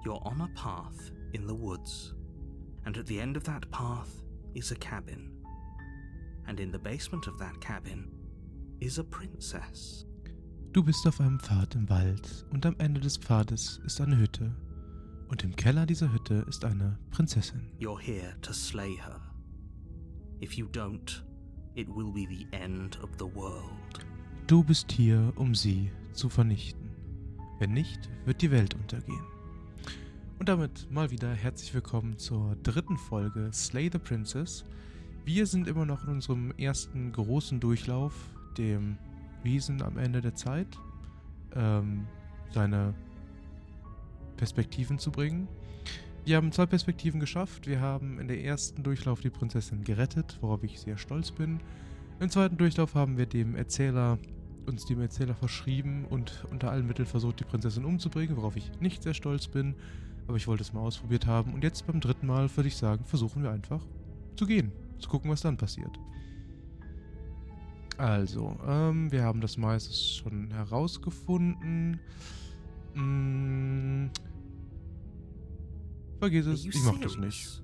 You're on a path in the woods, and at the end of that path is a cabin. And in the basement of that cabin is a princess. Du bist auf einem Pfad im Wald und am Ende des Pfades ist eine Hütte. Und im Keller dieser Hütte ist eine Prinzessin. You're here to slay her. If you don't, it will be the end of the world. Du bist hier, um sie zu vernichten. Wenn nicht, wird die Welt untergehen. Und damit mal wieder herzlich willkommen zur dritten Folge Slay the Princess. Wir sind immer noch in unserem ersten großen Durchlauf, dem Wesen am Ende der Zeit, seine Perspektiven zu bringen. Wir haben 2 Perspektiven geschafft. Wir haben in der ersten Durchlauf die Prinzessin gerettet, worauf ich sehr stolz bin. Im zweiten Durchlauf haben wir uns dem Erzähler verschrieben und unter allen Mitteln versucht, die Prinzessin umzubringen, worauf ich nicht sehr stolz bin. Aber ich wollte es mal ausprobiert haben. Und jetzt beim dritten Mal würde ich sagen, versuchen wir einfach zu gehen. Zu gucken, was dann passiert. Also, wir haben das meiste schon herausgefunden. Vergiss es, ich mach das nicht.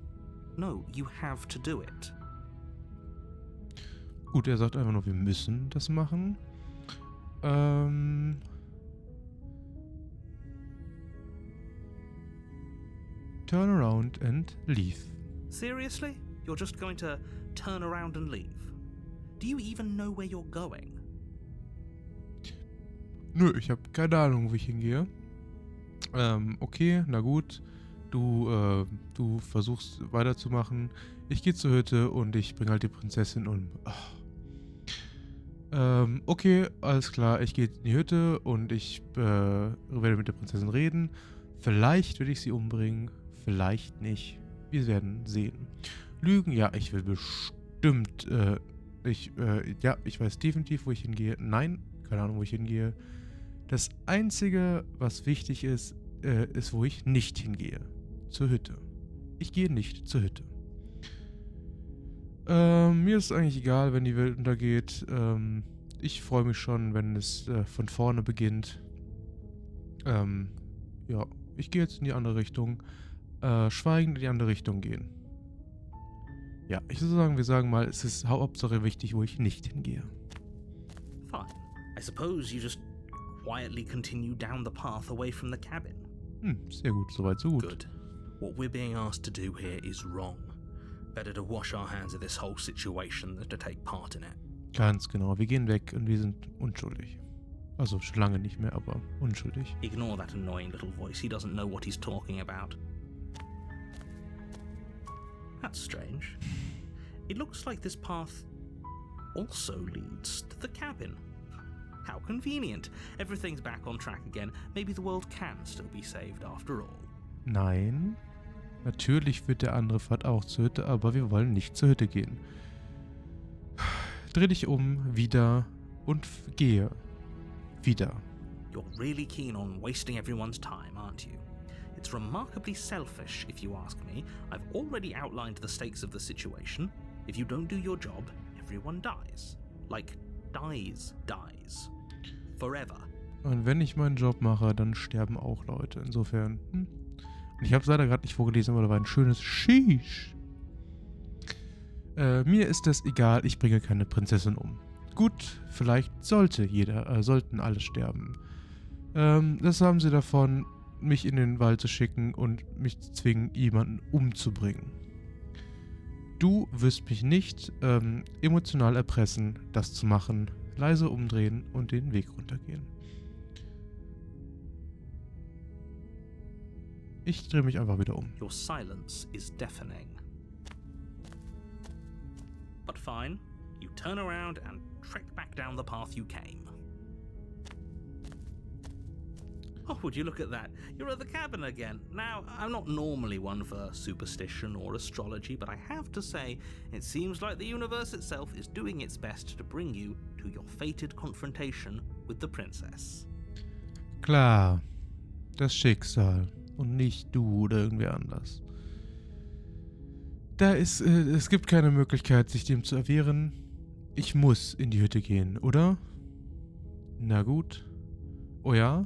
No, you have to do it. Gut, er sagt einfach nur, wir müssen das machen. Turn around and leave. Seriously? You're just going to turn around and leave? Do you even know where you're going? Nö, ich habe keine Ahnung, wo ich hingehe. Okay, na gut. Du versuchst weiterzumachen. Ich gehe zur Hütte und ich bringe halt die Prinzessin um. Okay, alles klar. Ich gehe in die Hütte und ich werde mit der Prinzessin reden. Vielleicht werde ich sie umbringen, vielleicht nicht. Wir werden sehen. Lügen, ja, ich will bestimmt. Ich weiß definitiv, wo ich hingehe. Nein, keine Ahnung, wo ich hingehe. Das Einzige, was wichtig ist, ist, wo ich nicht hingehe. Zur Hütte. Ich gehe nicht zur Hütte. Mir ist eigentlich egal, wenn die Welt untergeht. Ich freue mich schon, wenn es von vorne beginnt. Ja, ich gehe jetzt in die andere Richtung. Schweigend in die andere Richtung gehen. Ja, ich würde sagen, wir sagen mal, es ist Hauptsache wichtig, wo ich nicht hingehe. Fine. I suppose you just quietly continue down the path away from the cabin. Sehr gut, soweit so gut. Good. What we're being asked to do here is wrong. Better to wash our hands of this whole situation than to take part in it. Ganz genau, wir gehen weg und wir sind unschuldig. Also schon lange nicht mehr, aber unschuldig. Ignore that annoying little voice. He doesn't know what he's talking about. That's strange. It looks like this path also leads to the cabin. How convenient. Everything's back on track again. Maybe the world can still be saved after all. Nein. Natürlich wird der andere Pfad auch zur Hütte, aber wir wollen nicht zur Hütte gehen. Dreh dich um, wieder und gehe. Wieder. You're really keen on wasting everyone's time, aren't you? It's remarkably selfish, if you ask me. I've already outlined the stakes of the situation. If you don't do your job, everyone dies. Like, dies. Forever. Und wenn ich meinen Job mache, dann sterben auch Leute. Insofern, Ich habe es leider gerade nicht vorgelesen, aber da war ein schönes Sheesh. Mir ist es egal, ich bringe keine Prinzessin um. Gut, vielleicht sollten alle sterben. Das haben sie davon, mich in den Wald zu schicken und mich zu zwingen, jemanden umzubringen. Du wirst mich nicht emotional erpressen, das zu machen. Leise umdrehen und den Weg runtergehen. Ich drehe mich einfach wieder um. Your silence is deafening. But fine, you turn around and trek back down the path you came. Oh, would you look at that? You're at the cabin again. Now, I'm not normally one for superstition or astrology, but I have to say, it seems like the universe itself is doing its best to bring you to your fated confrontation with the princess. Klar, das Schicksal und nicht du oder irgendwer anders. Es gibt keine Möglichkeit, sich dem zu erwehren. Ich muss in die Hütte gehen, oder? Na gut. Oh ja?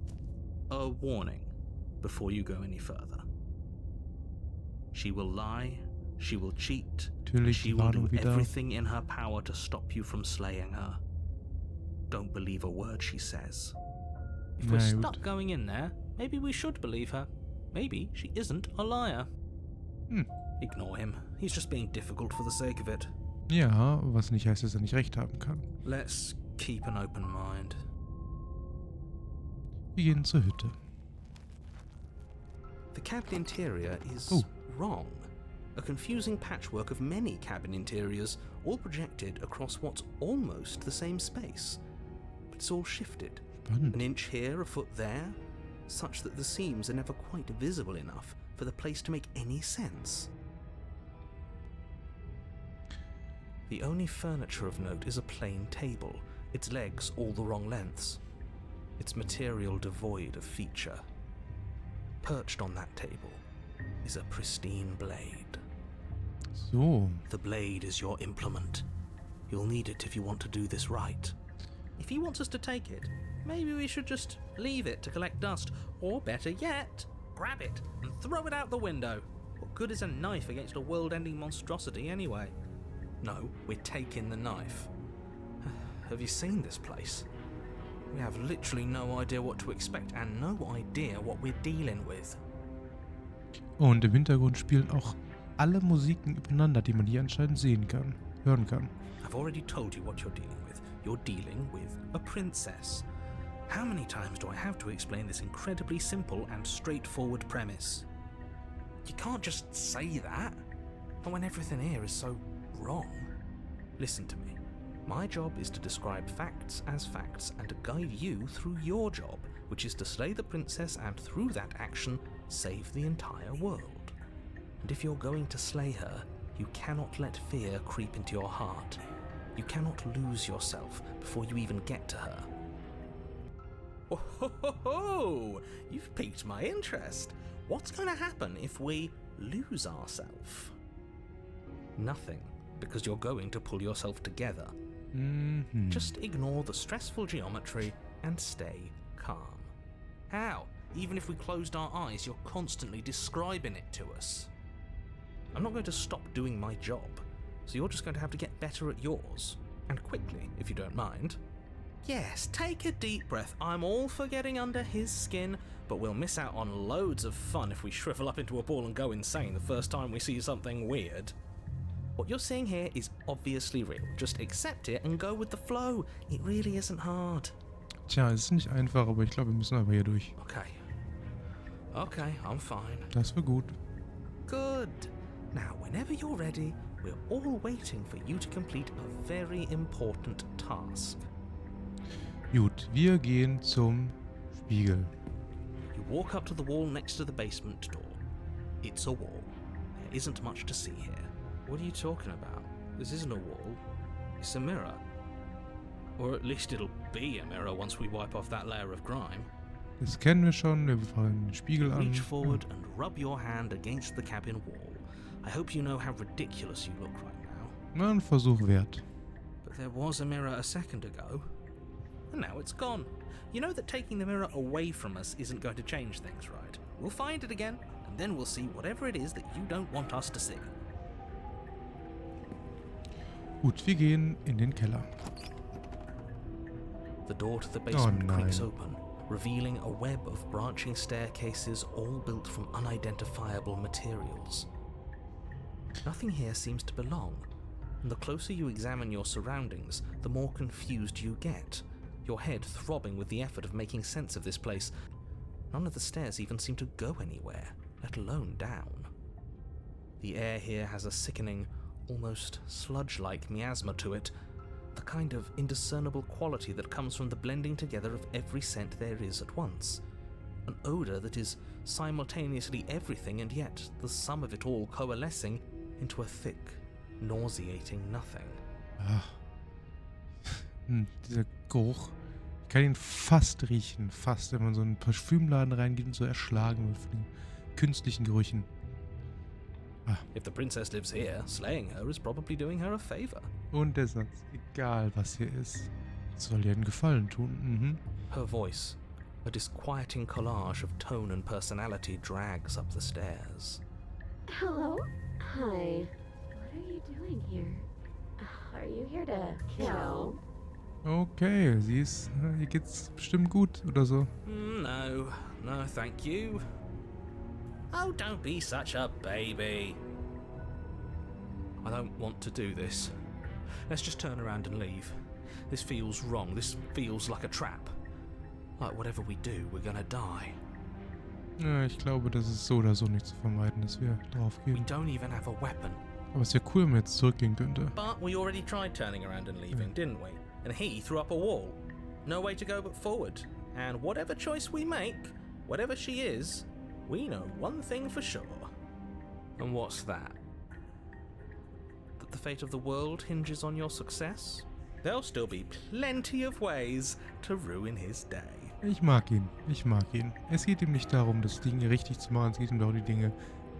warning before you go any further. She will lie, she will cheat, Natürlich she die will do Warnung wieder. everything in her power to stop you from slaying her. Don't believe a word she says. If we're Na gut. stuck going in there, maybe we should believe her. Maybe she isn't a liar. Ignore him. He's just being difficult for the sake of it. Ja, was nicht heißt, dass er nicht recht haben kann. Let's keep an open mind. Wir gehen zur Hütte. The cabin interior is Oh. wrong. A confusing patchwork of many cabin interiors, all projected across what's almost the same space. But it's all shifted. Spannend. An inch here, a foot there, such that the seams are never quite visible enough for the place to make any sense. The only furniture of note is a plain table, its legs all the wrong lengths, its material devoid of feature. Perched on that table is a pristine blade. So. The blade is your implement. You'll need it if you want to do this right. If he wants us to take it, maybe we should just leave it to collect dust, or better yet, grab it and throw it out the window. What good is a knife against a world-ending monstrosity anyway? No, we're taking the knife. Have you seen this place? We have literally no idea what to expect and no idea what we're dealing with. Und im Hintergrund spielen auch alle Musiken übereinander, die man hier anscheinend hören kann. I've already told you what you're dealing with. You're dealing with a princess. How many times do I have to explain this incredibly simple and straightforward premise? You can't just say that, and when everything here is so wrong. Listen to me. My job is to describe facts as facts and to guide you through your job, which is to slay the princess and through that action, save the entire world. And if you're going to slay her, you cannot let fear creep into your heart. You cannot lose yourself before you even get to her. Oh, ho, ho, ho! You've piqued my interest. What's going to happen if we lose ourselves? Nothing, because you're going to pull yourself together. Mhm. Just ignore the stressful geometry and stay calm. How? Even if we closed our eyes, you're constantly describing it to us. I'm not going to stop doing my job, so you're just going to have to get better at yours. And quickly, if you don't mind. Yes, take a deep breath. I'm all for getting under his skin, but we'll miss out on loads of fun if we shrivel up into a ball and go insane the first time we see something weird. What you're seeing here is obviously real. Just accept it and go with the flow. It really isn't hard. Tja, es ist nicht einfach, aber ich glaube, wir müssen einfach hier durch. Okay, I'm fine. Das war gut. Good. Now, whenever you're ready, we're all waiting for you to complete a very important task. Gut, wir gehen zum Spiegel. You walk up to the wall next to the basement door. It's a wall. There isn't much to see here. What are you talking about? This isn't a wall. It's a mirror. Or at least it'll be a mirror once we wipe off that layer of grime. Das kennen wir schon, wir fangen den Spiegel an. Reach forward and rub your hand against the cabin wall. I hope you know how ridiculous you look right now. Na, ein Versuch wert. But there was a mirror a second ago. And now it's gone. You know that taking the mirror away from us isn't going to change things, right? We'll find it again, and then we'll see whatever it is that you don't want us to see. Gut, wir gehen in den Keller. The door to the basement Oh, creaks nein. open, revealing a web of branching staircases all built from unidentifiable materials. Nothing here seems to belong, and the closer you examine your surroundings, the more confused you get, your head throbbing with the effort of making sense of this place. None of the stairs even seem to go anywhere, let alone down. The air here has a sickening, almost sludge-like miasma to it, the kind of indiscernible quality that comes from the blending together of every scent there is at once. An odour that is simultaneously everything and yet the sum of it all coalescing into a thick, nauseating nothing. Ah. Dieser Geruch. Ich kann ihn fast riechen. Fast, wenn man so in einen Parfümladen reingeht und so erschlagen wird von den künstlichen Gerüchen. If the princess lives here, slaying her is probably doing her a favor. Und der Satz, egal was hier ist, soll dir einen Gefallen tun. Mhm. Her voice, A disquieting collage of tone and personality drags up the stairs. Hello? Hi. What are you doing here? Are you here to kill? Okay, ihr geht's bestimmt gut oder so. No, thank you. Oh, don't be such a baby. I don't want to do this. Let's just turn around and leave. This feels wrong. This feels like a trap. Like whatever we do, we're gonna die. Ja, ich glaube, das ist so oder so nicht zu vermeiden, dass wir drauf We gehen. don't even have a weapon. Aber es wäre cool, wenn man jetzt zurückgehen könnte. But we already tried turning around and leaving, didn't we? And he threw up a wall. No way to go but forward. And whatever choice we make, whatever she is, we know one thing for sure. And what's that? That the fate of the world hinges on your success? There'll still be plenty of ways to ruin his day. Ich mag ihn. Es geht ihm nicht darum, das Ding richtig zu machen, es geht ihm darum, die Dinge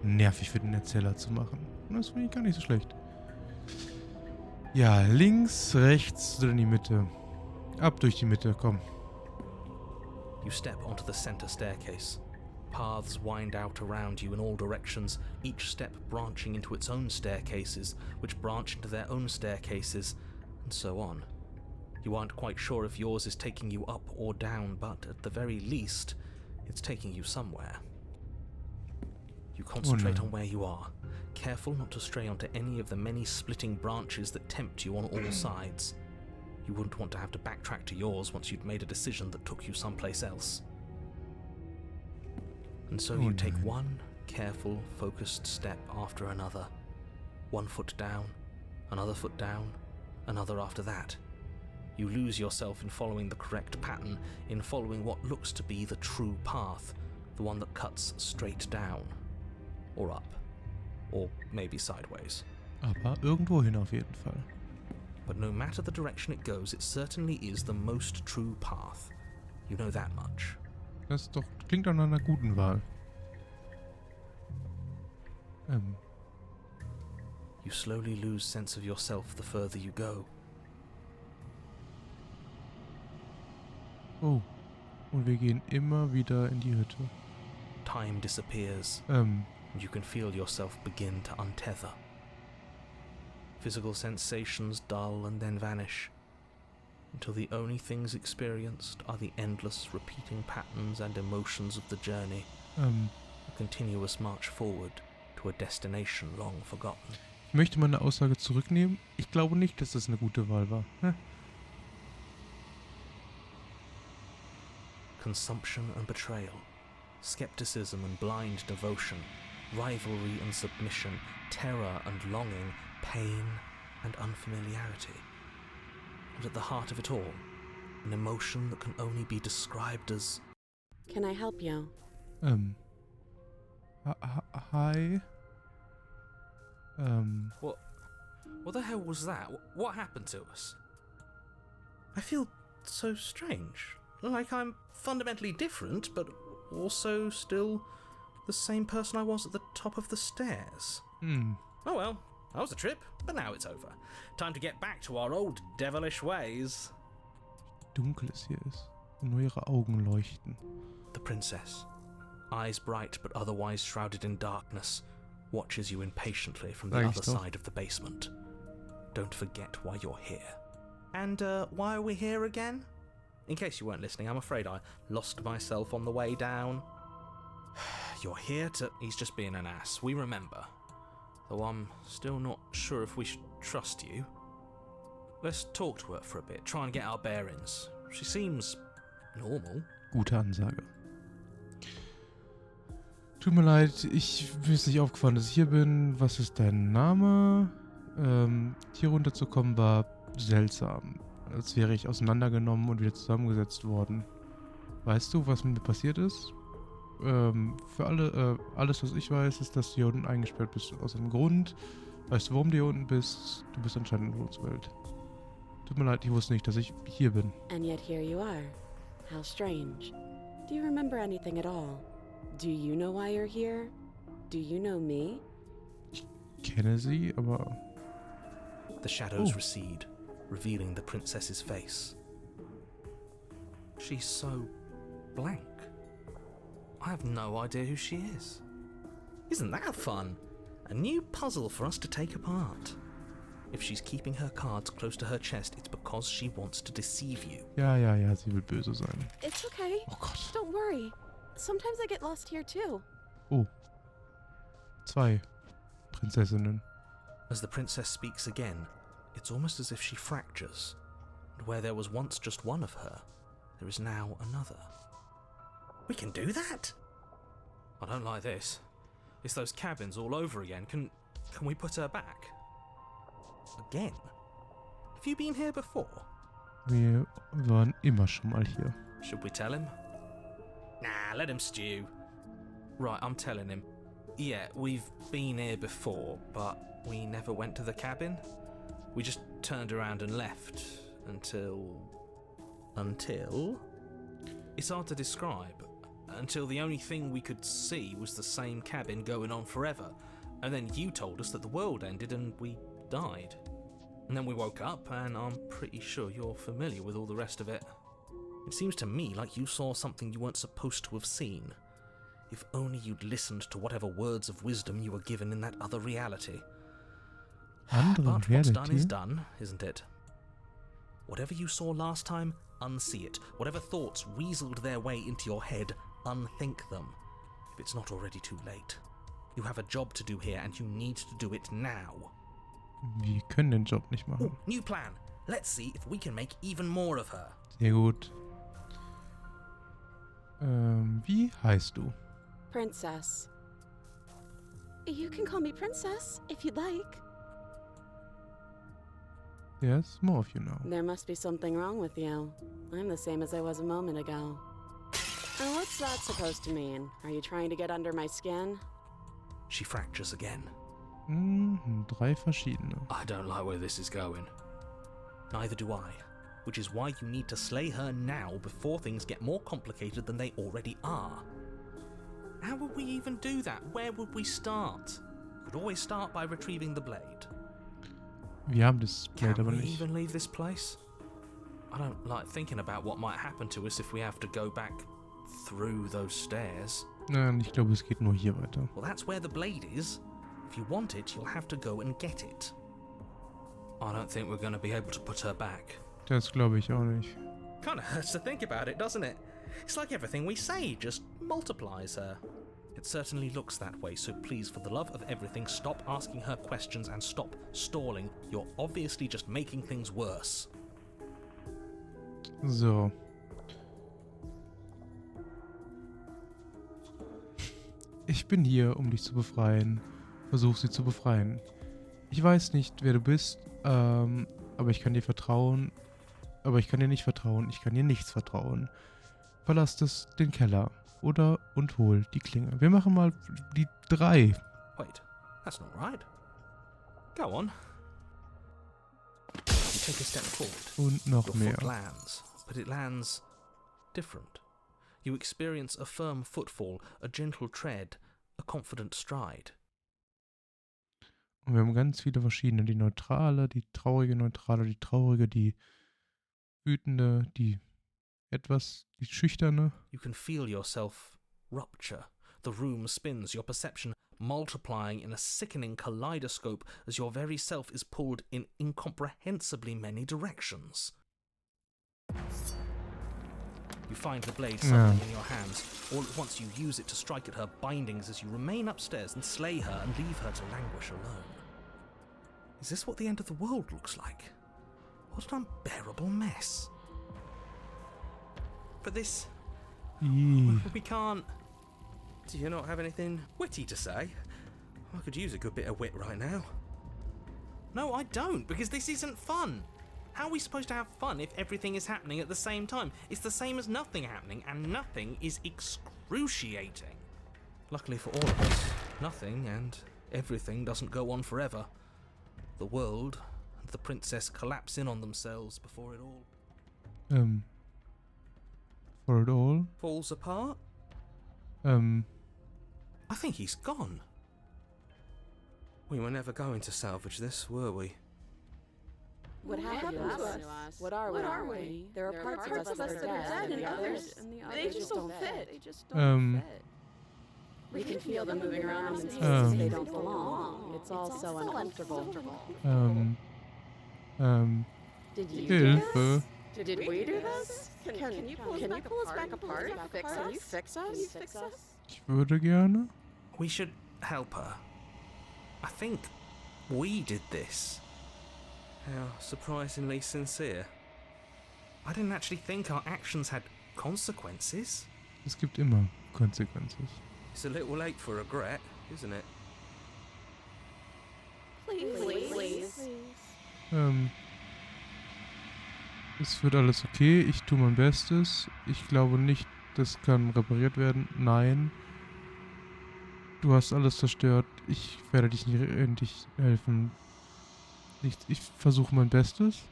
nervig für den Erzähler zu machen. Und das finde ich gar nicht so schlecht. Ja, links, rechts oder in die Mitte. Ab durch die Mitte, komm. You step onto the center staircase. Paths wind out around you in all directions, each step branching into its own staircases, which branch into their own staircases, and so on. You aren't quite sure if yours is taking you up or down, but at the very least, it's taking you somewhere. You concentrate on where you are, careful not to stray onto any of the many splitting branches that tempt you on all sides. You wouldn't want to have to backtrack to yours once you'd made a decision that took you someplace else. And so you take one careful, focused step after another. One foot down, another foot down, another after that. You lose yourself in following the correct pattern, in following what looks to be the true path, the one that cuts straight down. Or up. Or maybe sideways. Aber irgendwohin auf jeden Fall. But no matter the direction it goes, it certainly is the most true path. You know that much. Das doch klingt an einer guten Wahl. You slowly lose sense of yourself the further you go. Oh. Und wir gehen immer wieder in die Hütte. Time disappears, and you can feel yourself begin to untether. Physical sensations dull and then vanish, until the only things experienced are the endless repeating patterns and emotions of the journey, a continuous march forward to a destination long forgotten. Ich möchte meine Aussage zurücknehmen. Ich glaube nicht, dass das eine gute Wahl war. Consumption and betrayal, skepticism and blind devotion, rivalry and submission, terror and longing, pain and unfamiliarity. And at the heart of it all, an emotion that can only be described as... Can I help you? Hi. What the hell was that? What happened to us? I feel so strange. Like I'm fundamentally different, but also still the same person I was at the top of the stairs. Oh well, that was a trip, but now it's over. Time to get back to our old devilish ways. Dunkel es hier ist und nur ihre Augen leuchten. The princess, eyes bright but otherwise shrouded in darkness, watches you impatiently from the other side of the basement. Don't forget why you're here. And why are we here again? In case you weren't listening, I'm afraid I lost myself on the way down. You're here to... He's just being an ass, we remember. Though I'm still not sure if we should trust you. Let's talk to her for a bit, try and get our bearings. She seems normal. Gute Ansage. Tut mir leid, mir ist nicht aufgefallen, dass ich hier bin. Was ist dein Name? Hier runterzukommen war seltsam. Als wäre ich auseinandergenommen und wieder zusammengesetzt worden. Weißt du, was mit mir passiert ist? Für alles, was ich weiß, ist, dass du hier unten eingesperrt bist aus einem Grund. Weißt du, warum du hier unten bist? Du bist anscheinend in Roosevelt. Tut mir leid, ich wusste nicht, dass ich hier bin. And yet here you are. How strange. Do you remember anything at all? Do you know why you're here? Do you know me? Ich kenne sie, aber... The shadows recede, revealing the princess's face. She's so blank. I have no idea who she is. Isn't that fun? A new puzzle for us to take apart. If she's keeping her cards close to her chest, it's because she wants to deceive you. Ja, ja, ja, sie will böse sein. It's okay. Oh Gott. Don't worry. Sometimes I get lost here too. Oh. 2 Prinzessinnen. As the princess speaks again, it's almost as if she fractures. And where there was once just one of her, there is now another. We can do that? I don't like this. It's those cabins all over again. Can we put her back? Again? Have you been here before? Wir waren immer schon mal hier. Should we tell him? Nah, let him stew. Right, I'm telling him. Yeah, we've been here before, but we never went to the cabin. We just turned around and left until... It's hard to describe. Until the only thing we could see was the same cabin going on forever. And then you told us that the world ended and we died. And then we woke up, and I'm pretty sure you're familiar with all the rest of it. It seems to me like you saw something you weren't supposed to have seen. If only you'd listened to whatever words of wisdom you were given in that other reality. Andere But what's done is Reality? done, isn't it? Whatever you saw last time, unsee it. Whatever thoughts weaseled their way into your head, unthink them. If it's not already too late. You have a job to do here, and you need to do it now. Wir können den Job nicht machen. Ooh, new plan. Let's see if we can make even more of her. Sehr gut. Wie heißt du? Princess. You can call me Princess if you'd like. Yes, more of you now. There must be something wrong with you. I'm the same as I was a moment ago. And what's that supposed to mean? Are you trying to get under my skin? She fractures again. 3 verschiedene. I don't like where this is going. Neither do I. Which is why you need to slay her now before things get more complicated than they already are. How would we even do that? Where would we start? We could always start by retrieving the blade. Wir haben das Can Blade aber we nicht. even leave this place? I don't like thinking about what might happen to us if we have to go back through those stairs. Ich glaube, es geht nur hier weiter. Well, that's where the blade is. If you want it, you'll have to go and get it. I don't think we're going to be able to put her back. Das glaube ich auch nicht. Kind of hurts to think about it, doesn't it? It's like everything we say just multiplies her. It certainly looks that way, so please, for the love of everything, stop asking her questions and stop stalling. You're obviously just making things worse. So. Ich bin hier, um dich zu befreien. Versuch sie zu befreien. Ich weiß nicht, wer du bist, aber ich kann dir vertrauen. Aber ich kann dir nicht vertrauen. Ich kann dir nichts vertrauen. Verlass den Keller. Oder und hol die Klinge. Wir machen mal die 3. Wait, that's not right. Go on. You take a step forward. Und noch Your mehr. foot lands, but it lands different. You experience a firm footfall, a gentle tread, a confident stride. Und wir haben ganz viele verschiedene. Die neutrale, die traurige, die wütende, die schüchterne. You can feel yourself rupture. The room spins, your perception multiplying in a sickening kaleidoscope as your very self is pulled in incomprehensibly many directions. You find the blade suddenly in your hands. All at once you use it to strike at her bindings as you remain upstairs and slay her and leave her to languish alone. Is this what the end of the world looks like? What an unbearable mess. But this... We can't... Do you not have anything witty to say? I could use a good bit of wit right now. No, I don't, because this isn't fun. How are we supposed to have fun if everything is happening at the same time? It's the same as nothing happening, and nothing is excruciating. Luckily for all of us, nothing and everything doesn't go on forever. The world and the princess collapse in on themselves before it all... For it all? falls apart? I think he's gone. We were never going to salvage this, were we? What happened to us? What are we? There are parts of us that are dead, and the others, they just don't fit. We can feel them moving around in places they don't belong. It's all so uncomfortable. Did you do Hilfe. this? Did we do this? Can you pull us back apart? Can you fix us? Ich würde gerne. We should help her. I think we did this. How surprisingly sincere. I didn't actually think our actions had consequences. Es gibt immer Konsequenzen. It's a little late for regret, isn't it? Please. Es wird alles okay. Ich tue mein Bestes. Ich glaube nicht, das kann repariert werden. Nein. Du hast alles zerstört. Ich werde dich nicht helfen. Nichts. Ich versuche mein Bestes.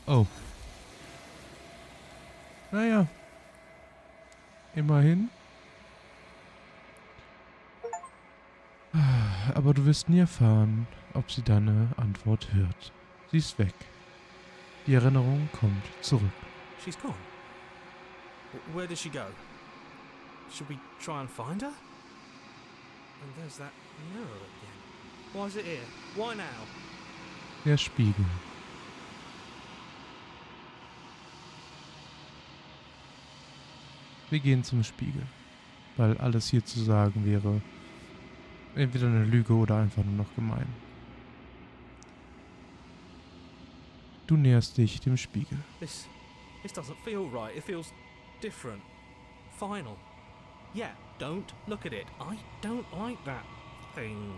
Oh. Naja. Immerhin. Aber du wirst nie erfahren, ob sie deine Antwort hört. Sie ist weg. Die Erinnerung kommt zurück. She's gone. Where did she go? Should we try and find her? And there's that mirror again. Why is it here? Why now? Der Spiegel. Wir gehen zum Spiegel, weil alles hier zu sagen wäre entweder eine Lüge oder einfach nur noch gemein. Du näherst dich dem Spiegel. This doesn't feel right. It feels different. Final. Yeah, don't look at it. I don't like that thing.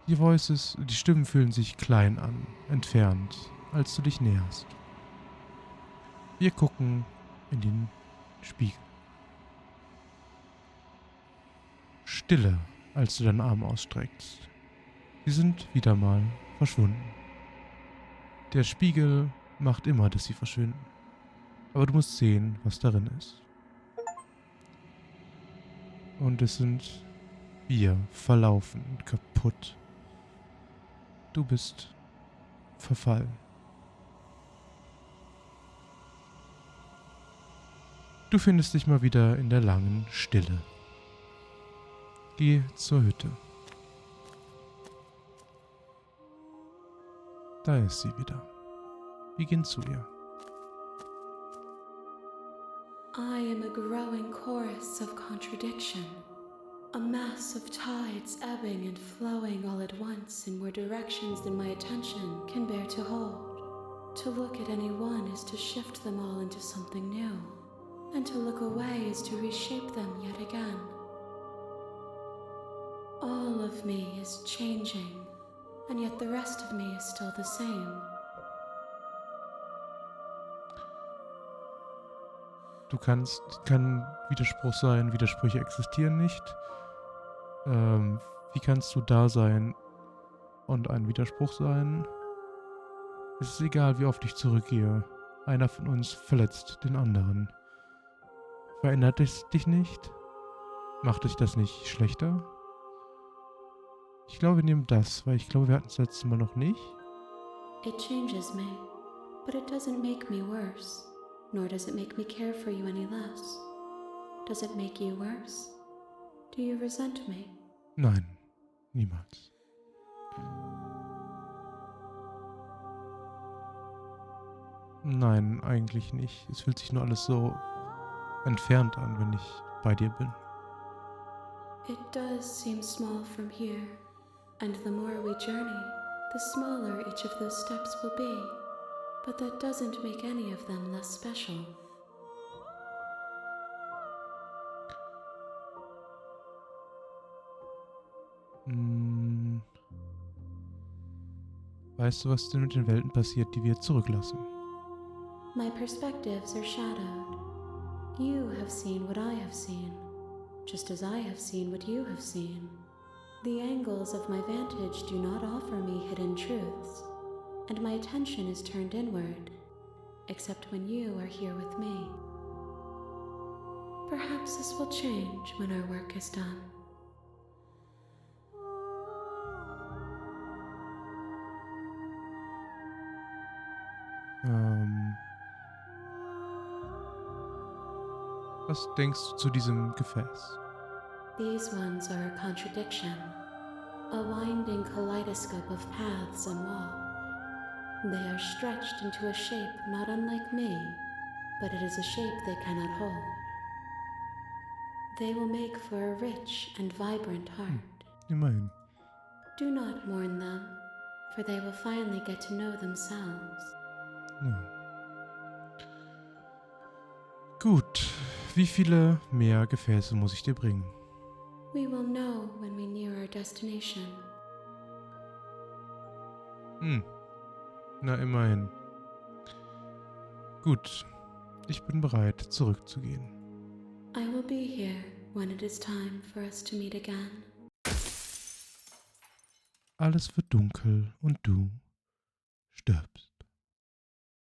Die Stimmen fühlen sich klein an, entfernt, als du dich näherst. Wir gucken in den Spiegel. Stille, als du deinen Arm ausstreckst. Sie sind wieder mal verschwunden. Der Spiegel macht immer, dass sie verschwinden. Aber du musst sehen, was darin ist. Und es sind wir, verlaufen und kaputt. Du bist verfallen. Du findest dich mal wieder in der langen Stille. Geh zur Hütte. Da ist sie wieder. Wir gehen zu ihr. I am a growing chorus of contradiction, a mass of tides ebbing and flowing all at once in more directions than my attention can bear to hold. To look at any one is to shift them all into something new, and to look away is to reshape them yet again. All of me is changing, and yet the rest of me is still the same. Kann Widerspruch sein, Widersprüche existieren nicht. Wie kannst du da sein und ein Widerspruch sein? Es ist egal, wie oft ich zurückgehe. Einer von uns verletzt den anderen. Verändert es dich nicht? Macht dich das nicht schlechter? Ich glaube, wir nehmen das, weil ich glaube, wir hatten es letztes Mal noch nicht. It changes me, but it doesn't make me worse, nor does it make me care for you any less. Does it make you worse? Do you resent me? Nein, niemals. Nein, eigentlich nicht. Es fühlt sich nur alles so entfernt an, wenn ich bei dir bin. It does seem small from here, and the more we journey, the smaller each of those steps will be. But that doesn't make any of them less special. Weißt du, was denn mit den Welten passiert, die wir zurücklassen? My perspectives are shadowed. You have seen what I have seen, just as I have seen what you have seen. The angles of my vantage do not offer me hidden truths, and my attention is turned inward, except when you are here with me. Perhaps this will change when our work is done. Was denkst du zu diesem Gefäß? These ones are a contradiction, a winding kaleidoscope of paths and walk. They are stretched into a shape not unlike me, but it is a shape they cannot hold. They will make for a rich and vibrant heart. Immerhin. Do not mourn them, for they will finally get to know themselves. Ja. Gut. Wie viele mehr Gefäße muss ich dir bringen? We will know when we near our destination. Na, immerhin. Gut. Ich bin bereit, zurückzugehen. I will be here when it is time for us to meet again. Alles wird dunkel und du stirbst.